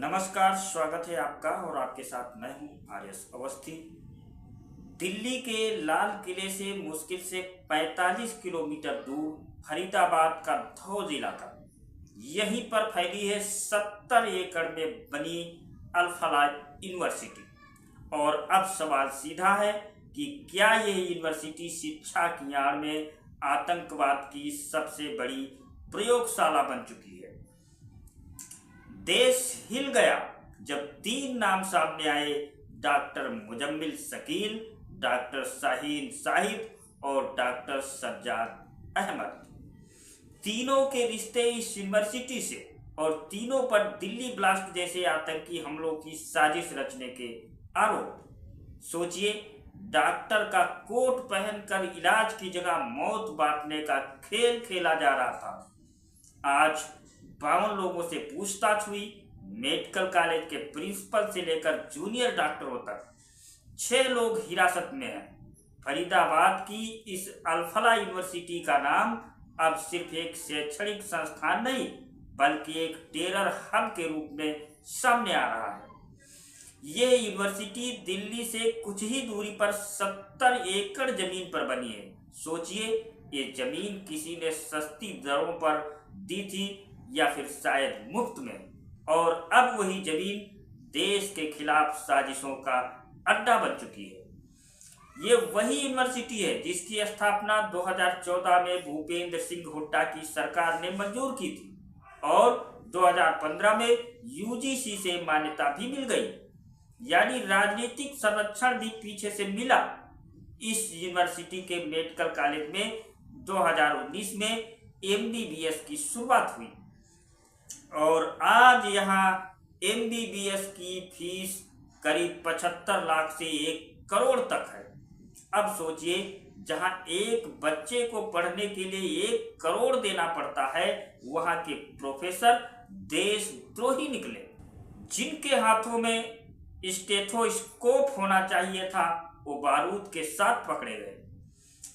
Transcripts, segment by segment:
नमस्कार, स्वागत है आपका और आपके साथ मैं हूं आर्यस अवस्थी। दिल्ली के लाल किले से मुश्किल से 45 किलोमीटर दूर फरीदाबाद का धौज इलाका, यहीं पर फैली है 70 एकड़ में बनी अल फलाह यूनिवर्सिटी। और अब सवाल सीधा है कि क्या यह यूनिवर्सिटी शिक्षा की आड़ में आतंकवाद की सबसे बड़ी प्रयोगशाला बन चुकी है। देश हिल गया जब 3 नाम सामने आए, डॉक्टर मुजम्मिल शकील, डॉक्टर शाहीन शाहिद और डॉक्टर सज्जाद अहमद। तीनों के रिश्ते इस यूनिवर्सिटी से और तीनों पर दिल्ली ब्लास्ट जैसे आतंकी हमलों की साजिश रचने के आरोप। सोचिए, डॉक्टर का कोट पहनकर इलाज की जगह मौत बांटने का खेल खेला जा रहा था। आज 52 लोगों से पूछताछ हुई। मेडिकल कॉलेज के प्रिंसिपल से लेकर जूनियर डॉक्टरों तक 6 लोग हिरासत में हैं। फरीदाबाद की इस अल फलाह यूनिवर्सिटी का नाम अब सिर्फ एक शैक्षणिक संस्थान नहीं, बल्कि एक टेरर हब के रूप में सामने आ रहा है। ये यूनिवर्सिटी दिल्ली से कुछ ही दूरी पर 70 एकड़ जमीन पर बनी है। सोचिए, ये जमीन किसी ने सस्ती दरों पर दी थी या फिर शायद मुफ्त में, और अब वही जमीन देश के खिलाफ साजिशों का अड्डा बन चुकी है। ये वही यूनिवर्सिटी है जिसकी स्थापना 2014 में भूपेंद्र सिंह हुड्डा की सरकार ने मंजूर की थी और 2015 में यूजीसी से मान्यता भी मिल गई, यानी राजनीतिक संरक्षण भी पीछे से मिला। इस यूनिवर्सिटी के मेडिकल कॉलेज में 2019 में एमबीबीएस की शुरुआत हुई और आज यहाँ एमबीबीएस की फीस करीब 75 लाख से 1 करोड़ तक है। अब सोचिए, जहाँ एक बच्चे को पढ़ने के लिए 1 करोड़ देना पड़ता है, वहाँ के प्रोफेसर देशद्रोही निकले। जिनके हाथों में स्टेथोस्कोप होना चाहिए था, वो बारूद के साथ पकड़े गए।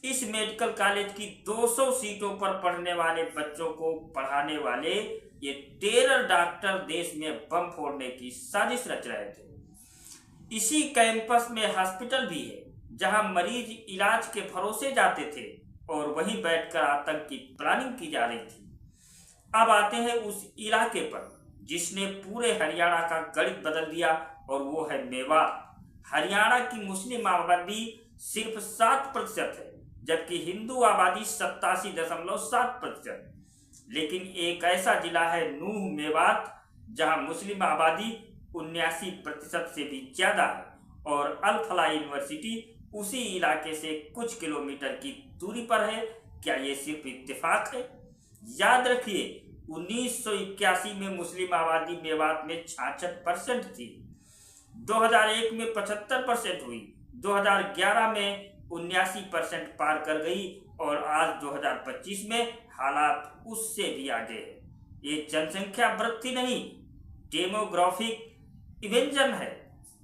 इस मेडिकल कॉलेज की 200 सीटों पर पढ़ने वाले बच्चों को पढ़ाने वाले ये टेरर डॉक्टर देश में बम फोड़ने की साजिश रच रहे थे। इसी कैंपस में हॉस्पिटल भी है जहां मरीज इलाज के भरोसे जाते थे और वहीं बैठकर आतंक की प्लानिंग की जा रही थी। अब आते हैं उस इलाके पर जिसने पूरे हरियाणा का गणित बदल दिया, और वो है मेवात। हरियाणा की मुस्लिम आबादी सिर्फ 7% है, जबकि हिंदू आबादी 87.7%। लेकिन एक ऐसा जिला है नूह मेवात, जहां मुस्लिम आबादी 79% से भी ज्यादा है, और अल फलाह यूनिवर्सिटी उसी इलाके से कुछ किलोमीटर की दूरी पर है। क्या ये सिर्फ इत्तेफाक है? याद रखिए, 1981 में मुस्लिम आबादी मेवात में 66% थी, 2001 में 75% हुई, 2011 में 79% पार कर गई और आज 2025 में हालात उससे भी आगे है। ये जनसंख्या वृद्धि नहीं, डेमोग्राफिक इवेंजन है।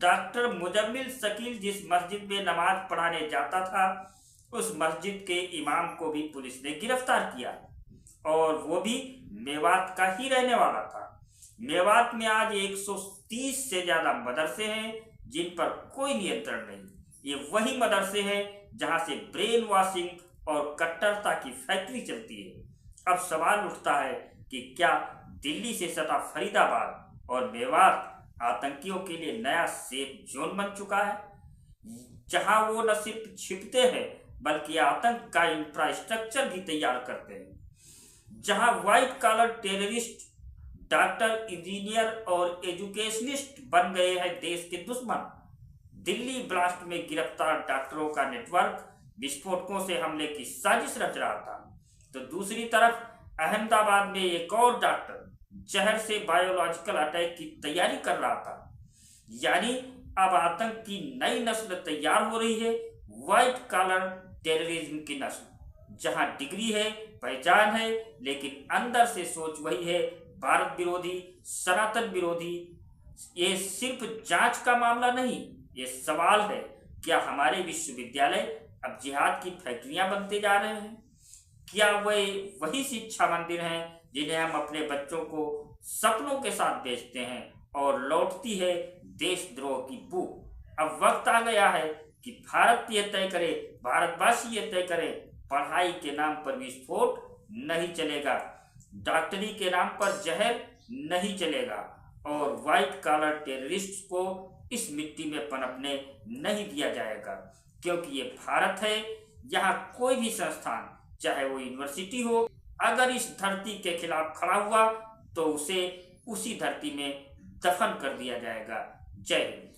डॉक्टर मुजम्मिल शकील जिस मस्जिद में नमाज पढ़ाने जाता था, उस मस्जिद के इमाम को भी पुलिस ने गिरफ्तार किया, और वो भी मेवात का ही रहने वाला था। मेवात में आज 130 से ज्यादा मदरसे हैं जिन पर कोई नियंत्रण नहीं। ये वही मदरसे हैं जहां से ब्रेन वॉशिंग और कट्टरता की फैक्ट्री चलती है। अब सवाल उठता है कि क्या दिल्ली से सटा फरीदाबाद और मेवात आतंकियों के लिए नया सेफ जोन बन चुका है, जहां वो न सिर्फ छिपते हैं बल्कि आतंक का इंफ्रास्ट्रक्चर भी तैयार करते हैं, जहां white collar terrorist doctor, engineer और एजुकेशनिस्ट बन गए हैं देश के दुश्मन। दिल्ली ब्लास्ट में गिरफ्तार डॉक्टरों का नेटवर्क विस्फोटकों से हमले की साजिश रच रहा था, तो दूसरी तरफ अहमदाबाद में एक और डॉक्टर जहर से बायोलॉजिकल अटैक की तैयारी कर रहा था। यानी अब आतंक की नई नस्ल तैयार हो रही है, व्हाइट कॉलर टेररिज्म की नस्ल, जहां डिग्री है, पहचान है, लेकिन अंदर से सोच वही है भारत विरोधी, सनातन विरोधी। ये सिर्फ जांच का मामला नहीं, ये सवाल है, क्या हमारे विश्वविद्यालय अब जिहाद की फैक्ट्रियां बनते जा रहे हैं? क्या वे वही शिक्षा मंदिर हैं जिन्हें हम अपने बच्चों को सपनों के साथ बेचते हैं और लौटती है देशद्रोह की बू। अब वक्त आ गया है कि भारत ये तय करे, भारतवासी ये तय करे, पढ़ाई के नाम पर विस्फोट नहीं चलेगा, डॉक्टरी के नाम पर जहर नहीं चलेगा और व्हाइट कॉलर टेररिस्ट को इस मिट्टी में पनपने नहीं दिया जाएगा। क्योंकि ये भारत है, यहाँ कोई भी संस्थान, चाहे वो यूनिवर्सिटी हो, अगर इस धरती के खिलाफ खड़ा हुआ तो उसे उसी धरती में दफन कर दिया जाएगा। जय हिंद।